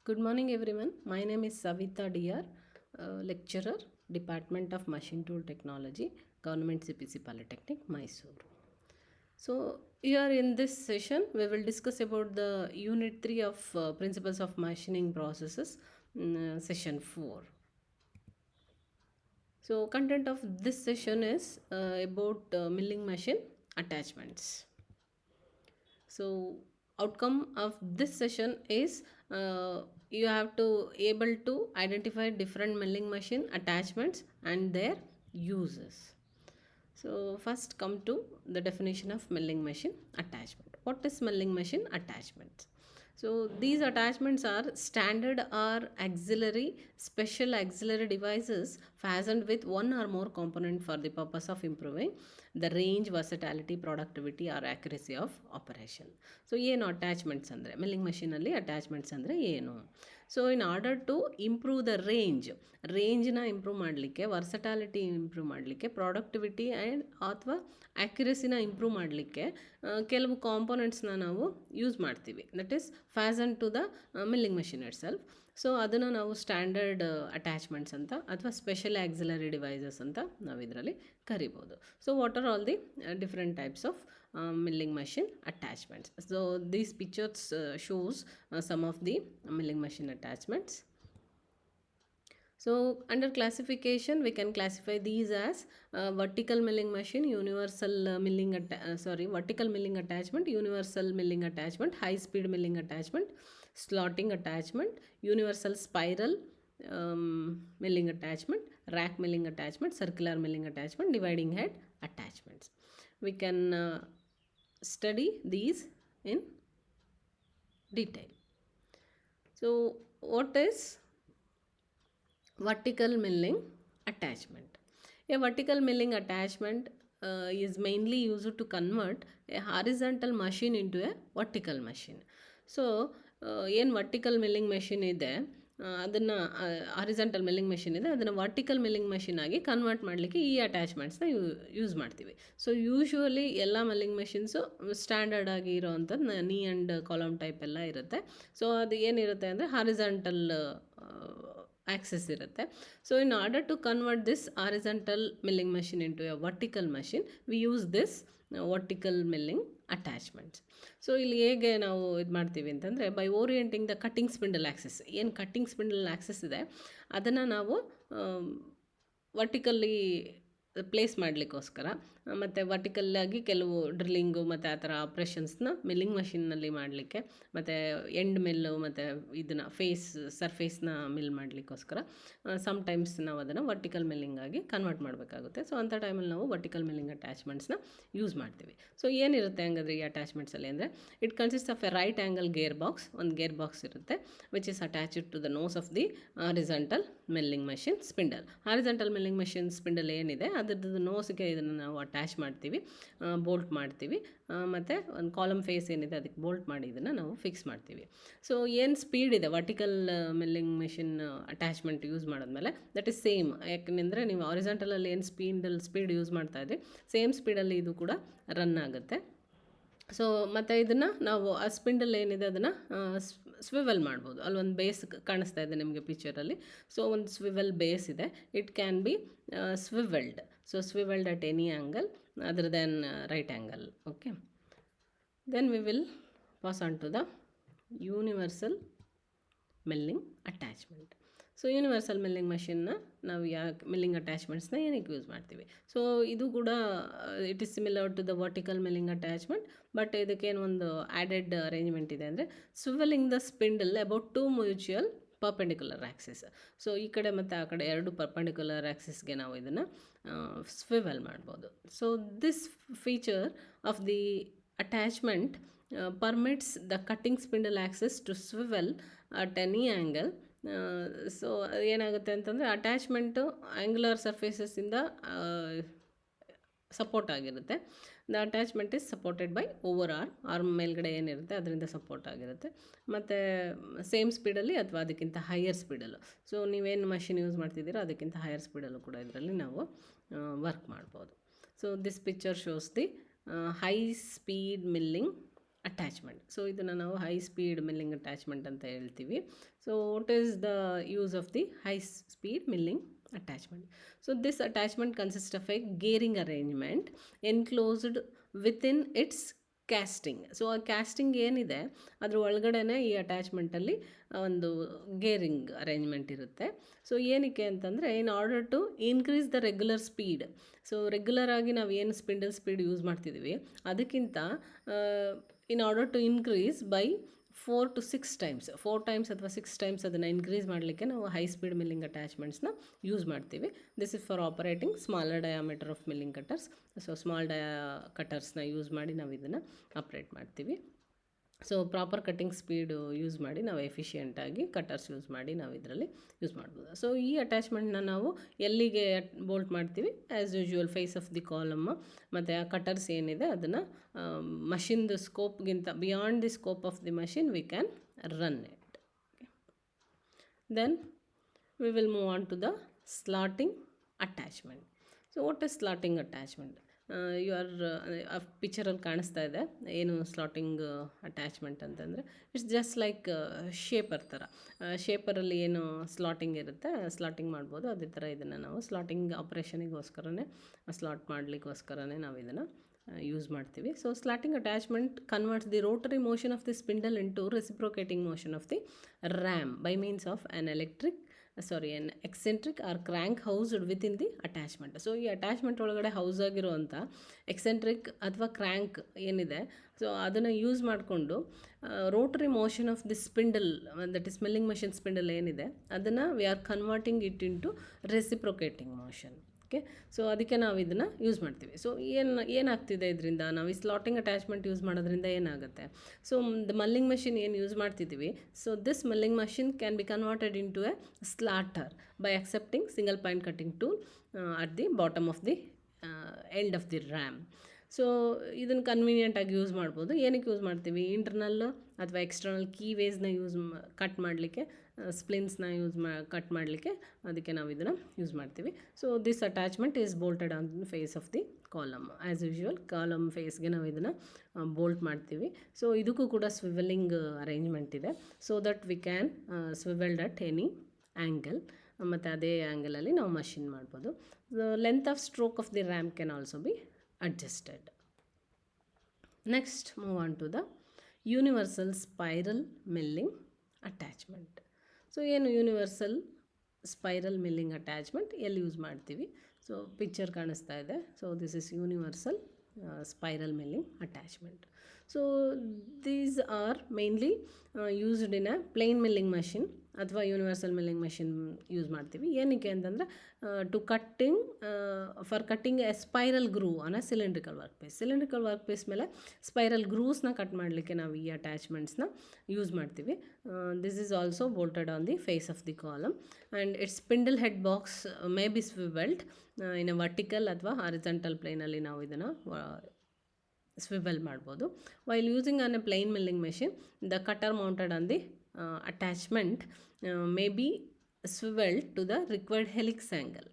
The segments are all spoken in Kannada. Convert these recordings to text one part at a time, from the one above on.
Good morning, everyone. My name is Savita DR, lecturer, Department of Machine Tool Technology, Government CPC Polytechnic, Mysore. So, here in this session, we will discuss about the Unit 3 of Principles of Machining Processes, Session 4. So, content of this session is about milling machine attachments. So outcome of this session is you have to able to identify different milling machine attachments and their uses. So first come to the definition of milling machine attachment. What is milling machine attachment? So these attachments are standard or auxiliary special auxiliary devices fastened with one or more component for the purpose of improving the range, versatility, productivity or accuracy of operation. So ಏನು ಅಟ್ಯಾಚ್ಮೆಂಟ್ಸ್ ಅಂದರೆ ಮಿಲ್ಲಿಂಗ್ ಮಷೀನಲ್ಲಿ ಅಟ್ಯಾಚ್ಮೆಂಟ್ಸ್ ಅಂದರೆ ಏನು? So in order to improve the ರೇಂಜ್ನ ಇಂಪ್ರೂವ್ ಮಾಡಲಿಕ್ಕೆ, ವರ್ಸಟಾಲಿಟಿ ಇಂಪ್ರೂವ್ ಮಾಡಲಿಕ್ಕೆ, ಪ್ರಾಡಕ್ಟಿವಿಟಿ ಆ್ಯಂಡ್ ಅಥವಾ ಆ್ಯಕ್ಯುರಸಿನ ಇಂಪ್ರೂವ್ ಮಾಡಲಿಕ್ಕೆ ಕೆಲವು ಕಾಂಪೊನೆಂಟ್ಸ್ನ ನಾವು ಯೂಸ್ ಮಾಡ್ತೀವಿ. That is fasten to the milling machine itself. So ಅದನ್ನು ನಾವು ಸ್ಟ್ಯಾಂಡರ್ಡ್ ಅಟ್ಯಾಚ್ಮೆಂಟ್ಸ್ ಅಂತ ಅಥವಾ ಸ್ಪೆಷಲ್ ಆಕ್ಸಿಲರಿ ಡಿವೈಸಸ್ ಅಂತ ನಾವು ಇದರಲ್ಲಿ ಕರಿಬೋದು. So what are all the different types of milling machine attachments. So these pictures shows some of the milling machine attachments. So under classification we can classify these as vertical milling machine, universal vertical milling attachment, universal milling attachment, high speed milling attachment, slotting attachment, universal spiral milling attachment, rack milling attachment, circular milling attachment, dividing head attachments. We can study these in detail. So what is vertical milling attachment? A vertical milling attachment is mainly used to convert a horizontal machine into a vertical machine. So ಏನು ವರ್ಟಿಕಲ್ ಮಿಲ್ಲಿಂಗ್ ಮೆಷಿನ್ ಇದೆ ಅದನ್ನು ಹಾರಿಜಾಂಟಲ್ ಮಿಲ್ಲಿಂಗ್ ಮೆಷಿನ್ ಇದೆ ಅದನ್ನು ವರ್ಟಿಕಲ್ ಮಿಲ್ಲಿಂಗ್ ಮೆಷಿನ್ ಆಗಿ ಕನ್ವರ್ಟ್ ಮಾಡಲಿಕ್ಕೆ ಈ ಅಟ್ಯಾಚ್ಮೆಂಟ್ಸ್ನ ಯೂಸ್ ಮಾಡ್ತೀವಿ. ಸೊ ಯೂಶ್ವಲಿ ಎಲ್ಲ ಮಿಲ್ಲಿಂಗ್ ಮೆಷಿನ್ಸು ಸ್ಟ್ಯಾಂಡರ್ಡ್ ಆಗಿ ಇರೋವಂಥದ್ದು ನೀ ಆ್ಯಂಡ್ ಕಾಲಮ್ ಟೈಪ್ ಎಲ್ಲ ಇರುತ್ತೆ. ಸೊ ಅದು ಏನಿರುತ್ತೆ ಅಂದರೆ ಹಾರಿಜಾಂಟಲ್ ಆಕ್ಸೆಸ್ ಇರುತ್ತೆ. So in order to convert this horizontal milling machine into a vertical machine we use this vertical milling attachments. So ಇಲ್ಲಿ ಹೇಗೆ ನಾವು ಇದು ಮಾಡ್ತೀವಿ ಅಂತಂದರೆ by orienting the cutting spindle axis, ಏನು ಕಟ್ಟಿಂಗ್ ಸ್ಪಿಂಡಲ್ ಆಕ್ಸೆಸ್ ಇದೆ ಅದನ್ನು ನಾವು ವರ್ಟಿಕಲ್ಲಿ ಪ್ಲೇಸ್ ಮಾಡಲಿಕ್ಕೋಸ್ಕರ ಮತ್ತು ವರ್ಟಿಕಲ್ಲಾಗಿ ಕೆಲವು ಡ್ರಿಲ್ಲಿಂಗು ಮತ್ತು ಆ ಥರ ಆಪ್ರೇಷನ್ಸ್ನ ಮಿಲ್ಲಿಂಗ್ ಮಷಿನ್ನಲ್ಲಿ ಮಾಡಲಿಕ್ಕೆ ಮತ್ತು ಎಂಡ್ ಮಿಲ್ಲು ಮತ್ತು ಇದನ್ನು ಸರ್ಫೇಸ್ನ ಮಿಲ್ ಮಾಡಲಿಕ್ಕೋಸ್ಕರ ಸಮ್ಟೈಮ್ಸ್ ನಾವು ಅದನ್ನು ವರ್ಟಿಕಲ್ ಮಿಲ್ಲಿಂಗಾಗಿ ಕನ್ವರ್ಟ್ ಮಾಡಬೇಕಾಗುತ್ತೆ. ಸೊ ಅಂಥ ಟೈಮಲ್ಲಿ ನಾವು ವರ್ಟಿಕಲ್ ಮಿಲ್ಲಿಂಗ್ ಅಟ್ಯಾಚ್ಮೆಂಟ್ಸ್ನ ಯೂಸ್ ಮಾಡ್ತೀವಿ. ಸೊ ಏನಿರುತ್ತೆ ಹಂಗಾದ್ರೆ ಈ ಅಟ್ಯಾಚ್ಮೆಂಟ್ಸಲ್ಲಿ ಅಂದರೆ it consist of a right angle gear box, ಒಂದು ಗೇರ್ ಬಾಕ್ಸ್ ಇರುತ್ತೆ which is attached to the nose of the horizontal milling machine spindle. Horizontal milling machine spindle ಏನಿದೆ ಅದರದ್ದು ನೋಸ್ಗೆ ಇದನ್ನು ನಾವು ಅಟ್ಯಾಚ್ ಮಾಡ್ತೀವಿ, ಬೋಲ್ಟ್ ಮಾಡ್ತೀವಿ, ಮತ್ತು ಒಂದು ಕಾಲಮ್ ಫೇಸ್ ಏನಿದೆ ಅದಕ್ಕೆ ಬೋಲ್ಟ್ ಮಾಡಿ ಇದನ್ನು ನಾವು ಫಿಕ್ಸ್ ಮಾಡ್ತೀವಿ. ಸೊ ಏನು ಸ್ಪೀಡ್ ಇದೆ vertical milling machine attachment use ಮಾಡಿದ್ಮೇಲೆ ದಟ್ ಈಸ್ ಸೇಮ್. ಯಾಕೆಂದರೆ ನೀವು ಹಾರಿಜಾಂಟಲಲ್ಲಿ ಏನು ಸ್ಪೀಡ್ ಯೂಸ್ ಮಾಡ್ತಾಯಿದ್ರಿ ಸೇಮ್ ಸ್ಪೀಡಲ್ಲಿ ಇದು ಕೂಡ ರನ್ ಆಗುತ್ತೆ. ಸೊ ಮತ್ತು ಇದನ್ನು ನಾವು ಆ ಸ್ಪಿಂಡಲ್ ಏನಿದೆ ಅದನ್ನು ಸ್ವಿವೆಲ್ ಮಾಡ್ಬೋದು. ಅಲ್ಲೊಂದು ಬೇಸ್ ಕಾಣಿಸ್ತಾ ಇದೆ ನಿಮಗೆ ಪಿಕ್ಚರಲ್ಲಿ. ಸೊ ಒಂದು ಸ್ವಿವೆಲ್ ಬೇಸ್ ಇದೆ, it can be swivelled. So swivelled at any angle other than right angle. Okay, then we will pass on to the universal milling attachment. So universal milling ಮಷಿನ್ನ ನಾವು ಯಾಕೆ ಮಿಲ್ಲಿಂಗ್ ಅಟ್ಯಾಚ್ಮೆಂಟ್ಸ್ನ ಏನಕ್ಕೆ ಯೂಸ್ ಮಾಡ್ತೀವಿ? ಸೊ ಇದು ಕೂಡ it is similar to the vertical milling attachment, but ಇದಕ್ಕೇನು ಒಂದು ಆ್ಯಡೆಡ್ ಅರೇಂಜ್ಮೆಂಟ್ ಇದೆ ಅಂದರೆ swivelling the spindle about 2 mutual perpendicular axis. So ಈ ಕಡೆ ಮತ್ತು ಆ ಕಡೆ 2 ಪರ್ಪೆಂಡಿಕ್ಯುಲರ್ ಆ್ಯಕ್ಸಿಸ್ಗೆ ನಾವು ಇದನ್ನು ಸ್ವಿವೆಲ್ ಮಾಡ್ಬೋದು. So this feature of the attachment permits the cutting spindle axis to swivel at any angle. So ಏನಾಗುತ್ತೆ ಅಂತಂದರೆ ಅಟ್ಯಾಚ್ಮೆಂಟು ಆ್ಯಂಗ್ಯುಲರ್ ಸರ್ಫೇಸಸ್ಸಿಂದ ಸಪೋರ್ಟ್ ಆಗಿರುತ್ತೆ. The attachment is supported by over arm ಮೇಲ್ಗಡೆ ಏನಿರುತ್ತೆ ಅದರಿಂದ ಸಪೋರ್ಟ್ ಆಗಿರುತ್ತೆ ಮತ್ತು ಸೇಮ್ ಸ್ಪೀಡಲ್ಲಿ ಅಥವಾ ಅದಕ್ಕಿಂತ ಹೈಯರ್ ಸ್ಪೀಡಲ್ಲೂ. ಸೊ ನೀವೇನು ಮಷಿನ್ ಯೂಸ್ ಮಾಡ್ತಿದ್ದೀರೋ ಅದಕ್ಕಿಂತ ಹೈಯರ್ ಸ್ಪೀಡಲ್ಲೂ ಕೂಡ ಇದರಲ್ಲಿ ನಾವು ವರ್ಕ್ ಮಾಡ್ಬೋದು. So this picture shows the high speed milling attachment. So ಇದನ್ನು ನಾವು ಹೈ ಸ್ಪೀಡ್ ಮಿಲ್ಲಿಂಗ್ ಅಟ್ಯಾಚ್ಮೆಂಟ್ ಅಂತ ಹೇಳ್ತೀವಿ. So what is the use of the high speed milling attachment? So this attachment consists of a gearing arrangement enclosed within its casting. So ಆ ಕ್ಯಾಸ್ಟಿಂಗ್ ಏನಿದೆ ಅದ್ರ ಒಳಗಡೆನೇ ಈ ಅಟ್ಯಾಚ್ಮೆಂಟಲ್ಲಿ ಒಂದು ಗೇರಿಂಗ್ ಅರೇಂಜ್ಮೆಂಟ್ ಇರುತ್ತೆ. ಸೊ ಏನಕ್ಕೆ ಅಂತಂದರೆ in order to increase the regular speed. So ರೆಗ್ಯುಲರಾಗಿ ನಾವು ಏನು ಸ್ಪಿಂಡಲ್ ಸ್ಪೀಡ್ ಯೂಸ್ ಮಾಡ್ತಿದ್ದೀವಿ ಅದಕ್ಕಿಂತ in order to increase by 4 to 6 times, 4 times ಅಥವಾ 6 times ಅದನ್ನು ಇನ್ಕ್ರೀಸ್ ಮಾಡಲಿಕ್ಕೆ ನಾವು ಹೈ ಸ್ಪೀಡ್ ಮಿಲ್ಲಿಂಗ್ ಅಟ್ಯಾಚ್ಮೆಂಟ್ಸ್ನ ಯೂಸ್ ಮಾಡ್ತೀವಿ. This is for operating smaller diameter of milling cutters. So small ಕಟರ್ಸ್ನ ಯೂಸ್ ಮಾಡಿ ನಾವು ಇದನ್ನು ಆಪ್ರೇಟ್ ಮಾಡ್ತೀವಿ. So proper cutting speed use ಮಾಡಿ ನಾವು ಎಫಿಷಿಯೆಂಟಾಗಿ ಕಟರ್ಸ್ ಯೂಸ್ ಮಾಡಿ ನಾವು ಇದರಲ್ಲಿ ಯೂಸ್ ಮಾಡ್ಬೋದು. ಸೊ ಈ ಅಟ್ಯಾಚ್ಮೆಂಟ್ನ ನಾವು ಎಲ್ಲಿಗೆ ಬೋಲ್ಟ್ ಮಾಡ್ತೀವಿ? As usual face of the column ಮತ್ತು ಆ ಕಟರ್ಸ್ ಏನಿದೆ ಅದನ್ನು ಮಷಿನ್ದು ಸ್ಕೋಪ್ಗಿಂತ beyond the scope of the machine we can run it. Then we will move on to the slotting attachment. So what is slotting attachment? ಆ ಪಿಕ್ಚರಲ್ಲಿ ಕಾಣಿಸ್ತಾ ಇದೆ ಏನು ಸ್ಲಾಟಿಂಗ್ ಅಟ್ಯಾಚ್ಮೆಂಟ್ ಅಂತಂದರೆ ಇಟ್ಸ್ ಜಸ್ಟ್ ಲೈಕ್ ಶೇಪರ್ ಥರ. ಶೇಪರಲ್ಲಿ ಏನು ಸ್ಲಾಟಿಂಗ್ ಇರುತ್ತೆ ಸ್ಲಾಟಿಂಗ್ ಮಾಡ್ಬೋದು. ಅದೇ ಥರ ಇದನ್ನು ನಾವು ಸ್ಲಾಟಿಂಗ್ ಆಪ್ರೇಷನಿಗೋಸ್ಕರನೇ ಸ್ಲಾಟ್ ಮಾಡಲಿಕ್ಕೋಸ್ಕರನೇ ನಾವು ಇದನ್ನು ಯೂಸ್ ಮಾಡ್ತೀವಿ. So slotting attachment converts the rotary motion of the spindle into reciprocating motion of the ram by means of an eccentric or crank housed within the attachment. So ಈ ಅಟ್ಯಾಚ್ಮೆಂಟ್ ಒಳಗಡೆ ಹೌಸ್ ಆಗಿರುವಂಥ ಎಕ್ಸೆಂಟ್ರಿಕ್ ಅಥವಾ ಕ್ರ್ಯಾಂಕ್ ಏನಿದೆ ಸೊ ಅದನ್ನು ಯೂಸ್ ಮಾಡಿಕೊಂಡು rotary motion of the spindle that is milling machine spindle ಏನಿದೆ ಅದನ್ನು we are converting it into reciprocating motion. Okay, so ಅದಕ್ಕೆ ನಾವು ಇದನ್ನು ಯೂಸ್ ಮಾಡ್ತೀವಿ. ಸೊ ಏನಾಗ್ತಿದೆ ಇದರಿಂದ? ನಾವು ಈ ಸ್ಲಾಟಿಂಗ್ ಅಟ್ಯಾಚ್ಮೆಂಟ್ ಯೂಸ್ ಮಾಡೋದ್ರಿಂದ ಏನಾಗುತ್ತೆ? ಸೊ ದ ಮಲ್ಲಿಂಗ್ ಮಷಿನ್ ಏನು ಯೂಸ್ ಮಾಡ್ತಿದ್ದೀವಿ so this milling machine can be converted into a slotter by accepting single point cutting tool at the bottom of the end of the ram. So ಇದನ್ನು ಕನ್ವೀನಿಯೆಂಟಾಗಿ ಯೂಸ್ ಮಾಡ್ಬೋದು. ಏನಕ್ಕೆ ಯೂಸ್ ಮಾಡ್ತೀವಿ? ಇಂಟರ್ನಲ್ಲು ಅಥವಾ ಎಕ್ಸ್ಟರ್ನಲ್ ಕೀ ವೇಸ್ನ ಕಟ್ ಮಾಡಲಿಕ್ಕೆ, ಸ್ಪ್ಲಿನ್ಸ್ನ ಕಟ್ ಮಾಡಲಿಕ್ಕೆ ಅದಕ್ಕೆ ನಾವು ಇದನ್ನು ಯೂಸ್ ಮಾಡ್ತೀವಿ. So this attachment is bolted on face of the column. As usual column ಫೇಸ್ಗೆ ನಾವು ಇದನ್ನು ಬೋಲ್ಟ್ ಮಾಡ್ತೀವಿ. ಸೊ ಇದಕ್ಕೂ ಕೂಡ ಸ್ವಿವೆಲಿಂಗ್ ಅರೇಂಜ್ಮೆಂಟ್ ಇದೆ. So that we can swivelled at any angle ಮತ್ತು ಅದೇ ಆ್ಯಂಗಲಲ್ಲಿ ನಾವು ಮಷಿನ್ ಮಾಡ್ಬೋದು. Length of stroke of the ram can also be adjusted. Next, move on to the universal spiral milling attachment. So ಏನು ಯೂನಿವರ್ಸಲ್ ಸ್ಪೈರಲ್ ಮಿಲ್ಲಿಂಗ್ ಅಟ್ಯಾಚ್ಮೆಂಟ್ ಎಲ್ಲಿ ಯೂಸ್ ಮಾಡ್ತೀವಿ? ಸೊ ಪಿಕ್ಚರ್ ಕಾಣಿಸ್ತಾ ಇದೆ. So this is universal spiral milling attachment. So these are mainly used in a plain milling machine ಅಥವಾ ಯೂನಿವರ್ಸಲ್ ಮಿಲ್ಲಿಂಗ್ ಮಷಿನ್ ಯೂಸ್ ಮಾಡ್ತೀವಿ. ಏನಕ್ಕೆ ಅಂತಂದರೆ to cutting for cutting a spiral groove on a cylindrical work piece. Cylindrical work piece ಮೇಲೆ ಸ್ಪೈರಲ್ ಗ್ರೂವ್ಸ್ನ ಕಟ್ ಮಾಡಲಿಕ್ಕೆ ನಾವು ಈ ಅಟ್ಯಾಚ್ಮೆಂಟ್ಸ್ನ ಯೂಸ್ ಮಾಡ್ತೀವಿ. This is also bolted on the face of the column and its spindle head box may be swivelled in a vertical ಅಥವಾ ಹಾರಿಜಾಂಟಲ್ ಪ್ಲೇನಲ್ಲಿ ನಾವು ಇದನ್ನು swivel ಮಾಡ್ಬೋದು. While using on a plain milling machine, the cutter mounted on the attachment may be swiveled to the required helix angle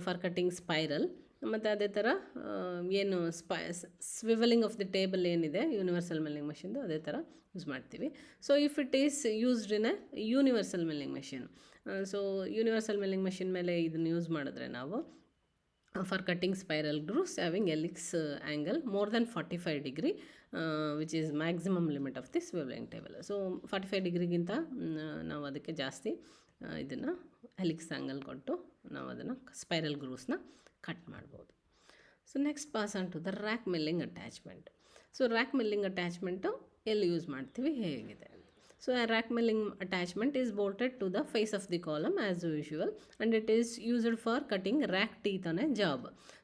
for cutting spiral. ಮತ್ತು ಅದೇ ಥರ ಏನು ಸ್ವಿವಲಿಂಗ್ ಆಫ್ ದಿ ಟೇಬಲ್ ಏನಿದೆ ಯೂನಿವರ್ಸಲ್ ಮಿಲ್ಲಿಂಗ್ ಮಷಿನ್ದು ಅದೇ ಥರ ಯೂಸ್ ಮಾಡ್ತೀವಿ. So if it is used in a universal milling machine, so universal milling machine ಮೇಲೆ ಇದನ್ನು ಯೂಸ್ ಮಾಡಿದ್ರೆ ನಾವು for cutting spiral grooves having helix angle more than 45 degree which is maximum limit of the swiveling table. So 45 ಡಿಗ್ರಿಗಿಂತ ನಾವು ಅದಕ್ಕೆ ಜಾಸ್ತಿ ಇದನ್ನು ಹೆಲಿಕ್ಸ್ ಆ್ಯಂಗಲ್ ಕೊಟ್ಟು ನಾವು ಅದನ್ನು ಸ್ಪೈರಲ್ ಗ್ರೂವ್ಸ್ನ ಕಟ್ ಮಾಡ್ಬೋದು. So next pass on to the rack milling attachment. So rack milling attachment ಎಲ್ಲಿ ಯೂಸ್ ಮಾಡ್ತೀವಿ, ಹೇಗಿದೆ? So a rack milling attachment is bolted to the face of the column as usual and it is used for cutting rack teeth on a job.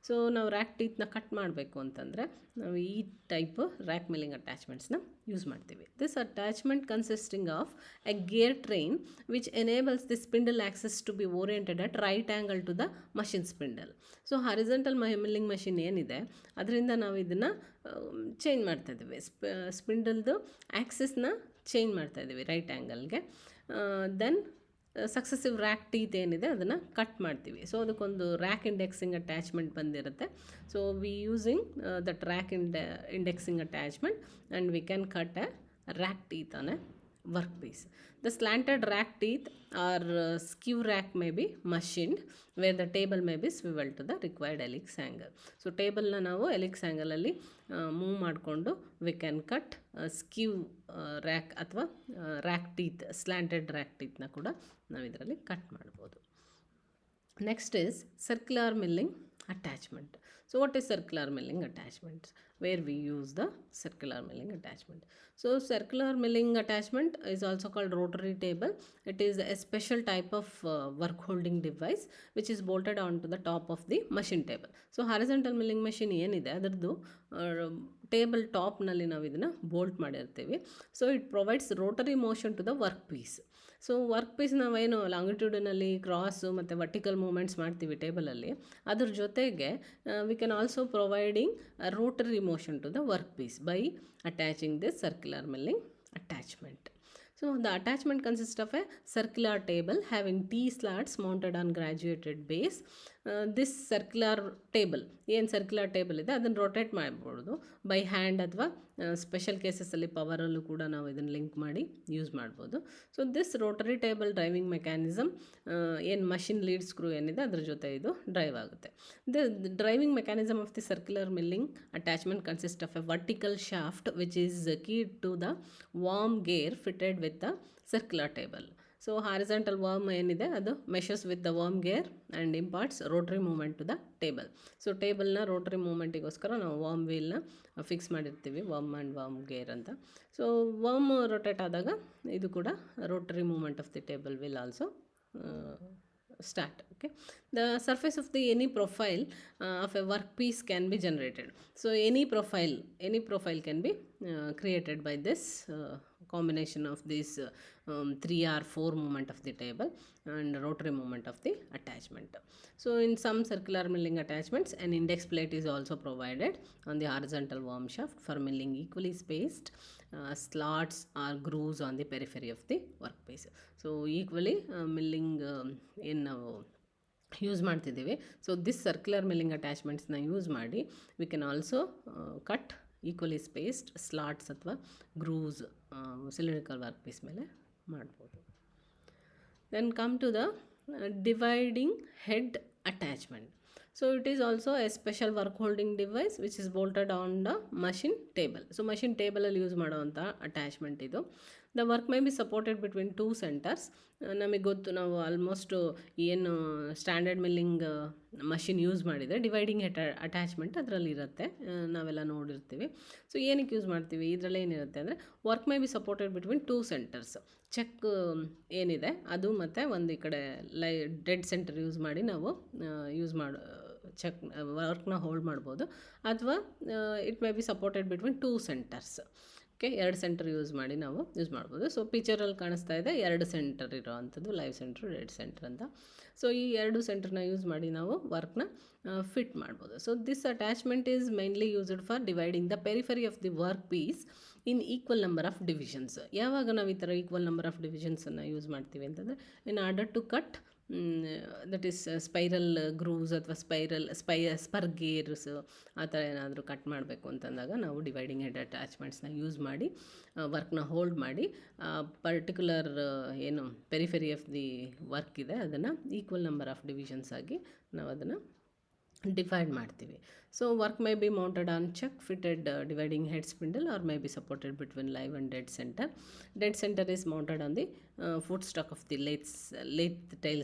So ನಾವು ರ್ಯಾಕ್ ಟೀತ್ನ ಕಟ್ ಮಾಡಬೇಕು ಅಂತಂದರೆ ನಾವು ಈ ಟೈಪ್ ರ್ಯಾಕ್ ಮಿಲ್ಲಿಂಗ್ ಅಟ್ಯಾಚ್ಮೆಂಟ್ಸ್ನ ಯೂಸ್ ಮಾಡ್ತೀವಿ. This attachment consisting of a gear train which enables the spindle axis to be oriented at right angle to the machine spindle. So horizontal milling machine ಏನಿದೆ ಅದರಿಂದ ನಾವು ಇದನ್ನು ಚೇಂಜ್ ಮಾಡ್ತಾಯಿದ್ದೀವಿ, ಸ್ಪಿಂಡಲ್ದು ಆ್ಯಕ್ಸಸ್ನ ಚೇಂಜ್ ಮಾಡ್ತಾಯಿದ್ದೀವಿ ರೈಟ್ ಆ್ಯಂಗಲ್ಗೆ. ದೆನ್ ಸಕ್ಸೆಸಿವ್ ರ್ಯಾಕ್ ಟೀತ್ ಏನಿದೆ ಅದನ್ನು ಕಟ್ ಮಾಡ್ತೀವಿ. ಸೊ ಅದಕ್ಕೊಂದು ರ್ಯಾಕ್ ಇಂಡೆಕ್ಸಿಂಗ್ ಅಟ್ಯಾಚ್ಮೆಂಟ್ ಬಂದಿರುತ್ತೆ. So we using that rack indexing attachment and we can cut a rack teeth on a workpiece. The slanted rack teeth or skew rack may be machined where the table may be swiveled to the required helix angle. So ಟೇಬಲ್ನ ನಾವು ಎಲಿಕ್ಸ್ ಆ್ಯಂಗಲಲ್ಲಿ ಮೂವ್ ಮಾಡಿಕೊಂಡು ವಿ ಕ್ಯಾನ್ ಕಟ್ ಸ್ಕ್ಯೂ ರ್ಯಾಕ್ ಅಥವಾ ರ್ಯಾಕ್ ಟೀತ್, ಸ್ಲ್ಯಾಂಟೆಡ್ ರ್ಯಾಕ್ ಟೀತ್ನ ಕೂಡ ನಾವು ಇದರಲ್ಲಿ ಕಟ್ ಮಾಡ್ಬೋದು. Next is circular milling attachment. So what is circular milling attachment? Where we use the circular milling attachment. So circular milling attachment is also called rotary table. It is a special type of work holding device which is bolted onto the top of the machine table. So horizontal milling machine ಏನಿದೆ ಅದರದ್ದು ಟೇಬಲ್ ಟಾಪ್ನಲ್ಲಿ ನಾವು ಇದನ್ನು ಬೋಲ್ಟ್ ಮಾಡಿರ್ತೀವಿ. So it provides rotary motion to the work piece. So work piece ನಾವೇನು ಲಾಂಗಿಟ್ಯೂಡಿನಲ್ಲಿ ಕ್ರಾಸು ಮತ್ತು ವರ್ಟಿಕಲ್ ಮೂಮೆಂಟ್ಸ್ ಮಾಡ್ತೀವಿ ಟೇಬಲಲ್ಲಿ, ಅದ್ರ ಜೊತೆಗೆ we can also providing rotary motion to the work piece by attaching this circular milling attachment. So the attachment consists of a circular table having T slats mounted on graduated base. This circular table, ಏನು ಸರ್ಕ್ಯುಲರ್ ಟೇಬಲ್ ಇದೆ ಅದನ್ನು ರೊಟೇಟ್ ಮಾಡ್ಬೋದು ಬೈ ಹ್ಯಾಂಡ್ ಅಥವಾ ಸ್ಪೆಷಲ್ ಕೇಸಸಲ್ಲಿ ಪವರಲ್ಲೂ ಕೂಡ ನಾವು ಇದನ್ನು ಲಿಂಕ್ ಮಾಡಿ ಯೂಸ್ ಮಾಡ್ಬೋದು. So this rotary table driving mechanism ಏನು ಮಷಿನ್ ಲೀಡ್ ಸ್ಕ್ರೂ ಏನಿದೆ ಅದ್ರ ಜೊತೆ ಇದು ಡ್ರೈವ್ ಆಗುತ್ತೆ. The driving mechanism of the circular milling attachment consist of a vertical shaft which is keyed to the worm gear fitted with the circular table. So horizontal worm ಏನಿದೆ ಅದು ಮೆಷಸ್ with the worm gear and imparts rotary movement to the table. So ಟೇಬಲ್ನ ರೋಟ್ರಿ ಮೂಮೆಂಟಿಗೋಸ್ಕರ ನಾವು ವರ್ಮ್ ವೀಲ್ನ ಫಿಕ್ಸ್ ಮಾಡಿರ್ತೀವಿ, ವರ್ಮ್ ಆ್ಯಂಡ್ ವರ್ಮ್ ಗೇರ್ ಅಂತ. ಸೊ ವರ್ಮ್ ರೊಟೇಟ್ ಆದಾಗ ಇದು ಕೂಡ rotary movement of the table will also start. Okay, the surface of the any profile of a workpiece can be generated. So any profile can be created by this combination of these 3 or 4 movement of the table and rotary movement of the attachment. So in some circular milling attachments an index plate is also provided on the horizontal worm shaft for milling equally spaced slots or grooves on the periphery of the workpiece. So equally milling in ನಾವು ಯೂಸ್ ಮಾಡ್ತಿದ್ದೀವಿ. ಸೊ ದಿಸ್ ಸರ್ಕ್ಯುಲರ್ ಮಿಲ್ಲಿಂಗ್ ಅಟ್ಯಾಚ್ಮೆಂಟ್ಸ್ನ ಯೂಸ್ ಮಾಡಿ we can also cut equally spaced slots ಅಥವಾ ಗ್ರೂವ್ಸ್ ಸಿಲಿಂಡ್ರಿಕಲ್ ವರ್ಕ್ ಪೀಸ್ ಮೇಲೆ ಮಾಡ್ಬೋದು. Then come to the dividing head attachment. So it is also a special work holding device which is bolted on the machine table. So machine table ಅಲ್ಲಿ ಯೂಸ್ ಮಾಡೋವಂಥ ಅಟ್ಯಾಚ್ಮೆಂಟ್ ಇದು. The work may be supported between 2 centres. ನಮಗೆ ಗೊತ್ತು, ನಾವು ಆಲ್ಮೋಸ್ಟ್ ಏನು ಸ್ಟ್ಯಾಂಡರ್ಡ್ ಮಿಲ್ಲಿಂಗ್ ಮಷಿನ್ ಯೂಸ್ ಮಾಡಿದರೆ ಡಿವೈಡಿಂಗ್ ಹೆಡ್ ಅಟ್ಯಾಚ್ಮೆಂಟ್ ಅದರಲ್ಲಿ ಇರುತ್ತೆ, ನಾವೆಲ್ಲ ನೋಡಿರ್ತೀವಿ. ಸೊ ಏನಕ್ಕೆ ಯೂಸ್ ಮಾಡ್ತೀವಿ, ಇದರಲ್ಲಿ ಏನಿರುತ್ತೆ ಅಂದರೆ work may be supported between 2 centres. Chuck ಏನಿದೆ ಅದು ಮತ್ತು ಒಂದು ಈ ಕಡೆ ಡೆಡ್ ಸೆಂಟರ್ ಯೂಸ್ ಮಾಡಿ ನಾವು ಚೆಕ್ ವರ್ಕ್ನ ಹೋಲ್ಡ್ ಮಾಡ್ಬೋದು. ಅಥವಾ it may be supported between 2 centres. Okay, 2 centre use ಮಾಡಿ ನಾವು ಯೂಸ್ ಮಾಡ್ಬೋದು. ಸೊ ಪಿಕ್ಚರಲ್ಲಿ ಕಾಣಿಸ್ತಾ ಇದೆ 2 ಸೆಂಟರ್ ಇರೋ ಅಂಥದ್ದು, ಲೈವ್ ಸೆಂಟ್ರು, ಡೆಡ್ ಸೆಂಟರ್ ಅಂತ. ಸೊ ಈ 2 ಸೆಂಟರ್ನ ಯೂಸ್ ಮಾಡಿ ನಾವು ವರ್ಕ್ನ ಫಿಟ್ ಮಾಡ್ಬೋದು. So this attachment is mainly used for dividing the periphery of the work piece in equal number of divisions. ಯಾವಾಗ ನಾವು ಈ ಥರ ಈಕ್ವಲ್ ನಂಬರ್ ಆಫ್ ಡಿವಿಷನ್ಸನ್ನು ಯೂಸ್ ಮಾಡ್ತೀವಿ ಅಂತಂದರೆ in order to cut that is spiral grooves ಅಥವಾ ಸ್ಪರ್ ಗೇರ್ಸ್ ಆ ಥರ ಏನಾದರೂ ಕಟ್ ಮಾಡಬೇಕು ಅಂತಂದಾಗ ನಾವು ಡಿವೈಡಿಂಗ್ ಹೆಡ್ ಅಟ್ಯಾಚ್ಮೆಂಟ್ಸ್ನ ಯೂಸ್ ಮಾಡಿ ವರ್ಕ್ನ ಹೋಲ್ಡ್ ಮಾಡಿ ಪರ್ಟಿಕ್ಯುಲರ್ ಏನು ಪೆರಿಫೆರಿ ಆಫ್ ದಿ ವರ್ಕ್ ಇದೆ ಅದನ್ನು ಈಕ್ವಲ್ ನಂಬರ್ ಆಫ್ ಡಿವಿಷನ್ಸ್ ಆಗಿ ನಾವು ಅದನ್ನು ಡಿವೈಡ್ ಮಾಡ್ತೀವಿ. So work may be mounted on chuck fitted dividing head spindle or may be supported between live and dead centre. Dead centre is mounted on the foot stock of the lathe tail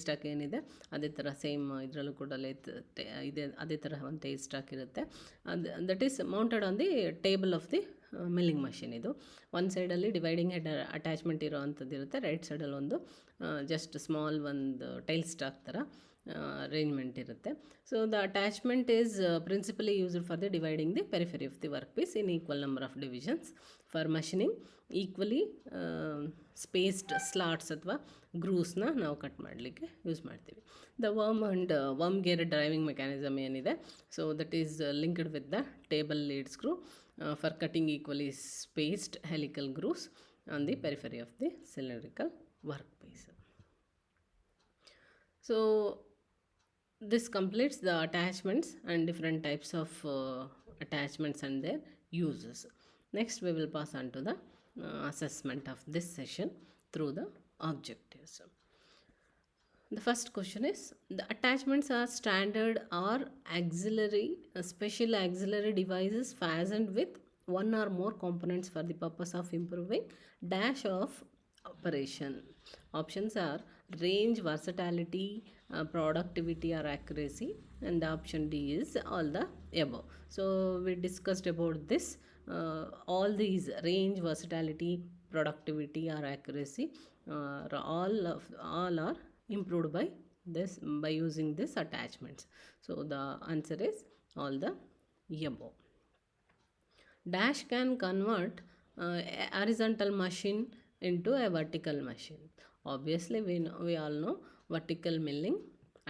stock ಏನಿದೆ ಅದೇ ಥರ ಸೇಮ್ ಇದರಲ್ಲೂ ಕೂಡ ಇದೆ, ಅದೇ ಥರ ಒಂದು ಟೈಲ್ ಸ್ಟಾಕ್ ಇರುತ್ತೆ. That is mounted on the table of the milling machine. ಇದು ಒಂದು ಸೈಡಲ್ಲಿ ಡಿವೈಡಿಂಗ್ ಹೆಡ್ ಅಟ್ಯಾಚ್ಮೆಂಟ್ ಇರೋ ಅಂಥದ್ದು ಇರುತ್ತೆ, ರೈಟ್ ಸೈಡಲ್ಲಿ ಒಂದು ಜಸ್ಟ್ ಸ್ಮಾಲ್ ಒಂದು ಟೈಲ್ ಸ್ಟಾಕ್ ಥರ ಅರೇಂಜ್ಮೆಂಟ್ ಇರುತ್ತೆ. So the attachment is principally used for the dividing the periphery of the work piece in equal number of divisions for machining equally spaced slots ಅಥವಾ ಗ್ರೂವ್ಸ್ನ ನಾವು ಕಟ್ ಮಾಡಲಿಕ್ಕೆ ಯೂಸ್ ಮಾಡ್ತೀವಿ. The worm gear driving mechanism ಏನಿದೆ, so that is linked with the table lead screw for cutting equally spaced helical grooves on the periphery of the cylindrical workpiece. So this completes the attachments and different types of attachments and their uses. Next, we will pass on to the assessment of this session through the objectives. The first question is, the attachments are standard or auxiliary, special auxiliary devices fastened with one or more components for the purpose of improving dash of operation. Options are range, versatility, productivity or accuracy, and the option D is all the above. So we discussed about this. All these range, versatility, productivity or accuracy, all are improved by this, by using this attachments. So the answer is all the above. Dash can convert a horizontal machine into a vertical machine. Obviously we all know vertical milling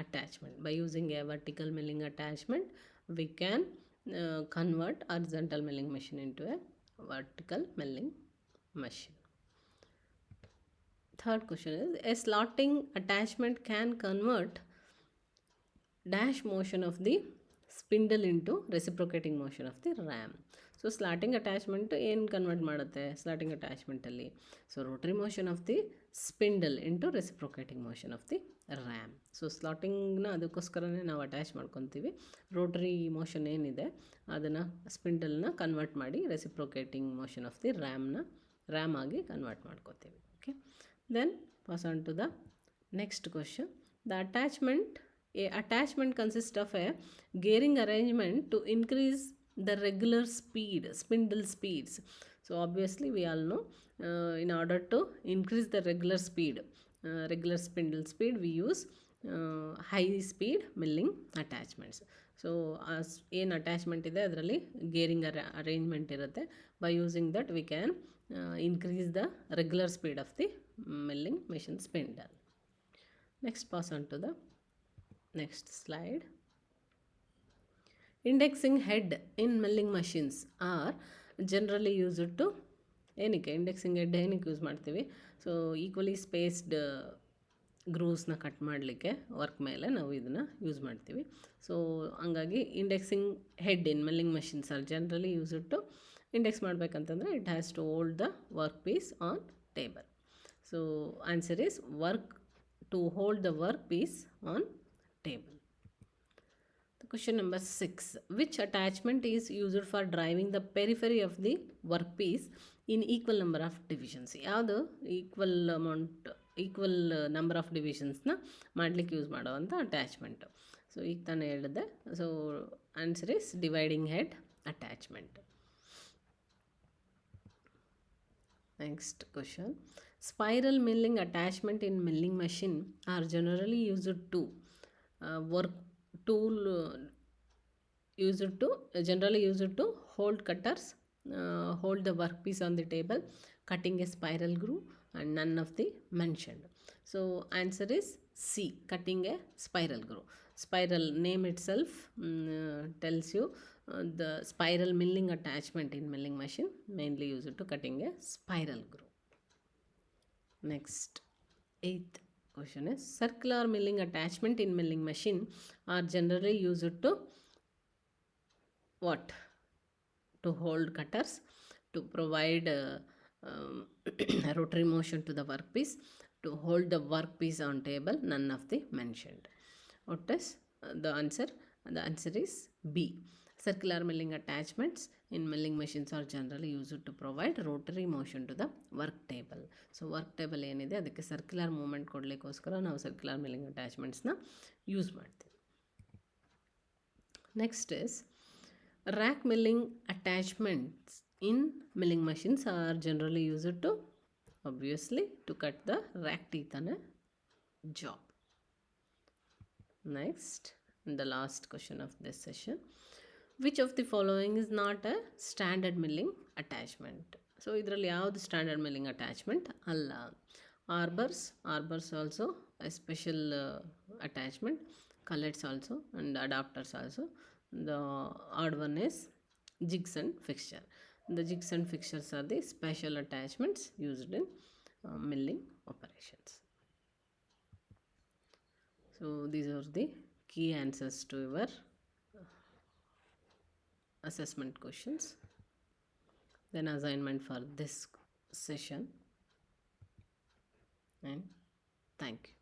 attachment. By using a vertical milling attachment, we can convert horizontal milling machine into a vertical milling machine. Third question is, a slotting attachment can convert dash motion of the spindle into reciprocating motion of the ram. So slotting attachment ಏನು ಕನ್ವರ್ಟ್ ಮಾಡುತ್ತೆ ಸ್ಲಾಟಿಂಗ್ ಅಟ್ಯಾಚ್ಮೆಂಟಲ್ಲಿ? So rotary motion of the spindle into reciprocating motion of the ram. So ಸ್ಲಾಟಿಂಗ್ನ ಅದಕ್ಕೋಸ್ಕರನೇ ನಾವು ಅಟ್ಯಾಚ್ ಮಾಡ್ಕೊತೀವಿ. ರೋಟರಿ ಮೋಷನ್ ಏನಿದೆ ಅದನ್ನು ಸ್ಪಿಂಡಲ್ನ ಕನ್ವರ್ಟ್ ಮಾಡಿ reciprocating motion of the ram ಆಗಿ ಕನ್ವರ್ಟ್ ಮಾಡ್ಕೊತೀವಿ. Okay, then pass on to the next question. The attachment consists of a gearing arrangement to increase the regular speed, spindle speeds. So obviously we all know, in order to increase the regular regular spindle speed, we use high speed milling attachments. So as ಏನು ಅಟ್ಯಾಚ್ಮೆಂಟ್ ಇದೆ ಅದರಲ್ಲಿ ಗೇರಿಂಗ್ ಅರೇಂಜ್ಮೆಂಟ್ ಇರುತ್ತೆ. By using that we can increase the regular speed of the milling machine spindle. Next, pass on to the next slide. Indexing head in milling machines are generally used to ಏನಕ್ಕೆ ಇಂಡೆಕ್ಸಿಂಗ್ ಹೆಡ್ ಏನಕ್ಕೆ ಯೂಸ್ ಮಾಡ್ತೀವಿ? ಸೊ ಈಕ್ವಲಿ ಸ್ಪೇಸ್ಡ್ ಗ್ರೂವ್ಸ್ನ ಕಟ್ ಮಾಡಲಿಕ್ಕೆ ವರ್ಕ್ ಮೇಲೆ ನಾವು ಇದನ್ನು ಯೂಸ್ ಮಾಡ್ತೀವಿ. ಸೊ ಹಂಗಾಗಿ indexing head in milling machines are generally use to index ಮಾಡಬೇಕಂತಂದರೆ it has to hold the work piece on table. So answer is work to hold the workpiece on table. The question number 6. Which attachment is used for driving the periphery of the workpiece in equal number of divisions? ಯಾವುದು ಈಕ್ವಲ್ ನಂಬರ್ ಆಫ್ ಡಿವಿಷನ್ಸ್ನ ಮಾಡಲಿಕ್ಕೆ ಯೂಸ್ ಮಾಡೋವಂಥ ಅಟ್ಯಾಚ್ಮೆಂಟು? ಸೊ ಈಗ ತಾನೇ ಹೇಳಿದೆ. So answer is dividing head attachment. Next question. Spiral milling attachment in milling machine are generally used to generally used to hold cutters, hold the workpiece on the table, cutting a spiral groove, and none of the mentioned. So answer is C, cutting a spiral groove. Spiral name itself tells you the spiral milling attachment in milling machine mainly used to cutting a spiral groove. Next, 8th question is, circular milling attachment in milling machine are generally used to what? To hold cutters, to provide rotary motion to the workpiece, to hold the workpiece on table, none of the mentioned. What is the answer? The answer is B. Circular milling attachments in milling machines are generally used to provide rotary motion to the work table. So work table ಏನಿದೆ ಅದಕ್ಕೆ ಸರ್ಕ್ಯುಲರ್ ಮೂಮೆಂಟ್ ಕೊಡಲಿಕ್ಕೋಸ್ಕರ ನಾವು ಸರ್ಕ್ಯುಲರ್ ಮಿಲ್ಲಿಂಗ್ ಅಟ್ಯಾಚ್ಮೆಂಟ್ಸ್ನ ಯೂಸ್ ಮಾಡ್ತೀವಿ. Next is, rack milling attachments in milling machines are generally used to, obviously, to cut the rack teeth on a job. Next, the last question of this session. Which of the following is not a standard milling attachment? So ಇದರಲ್ಲಿ ಯಾವುದು ಸ್ಟ್ಯಾಂಡರ್ಡ್ ಮಿಲ್ಲಿಂಗ್ ಅಟ್ಯಾಚ್ಮೆಂಟ್ ಅಲ್ಲ? ಆರ್ಬರ್ಸ್ also a special attachment, collets also, and adapters also. The odd one is jigs and fixture. The jigs and fixtures are the special attachments used in milling operations. So these are the key answers to your assessment questions. Then assignment for this session, and thank you.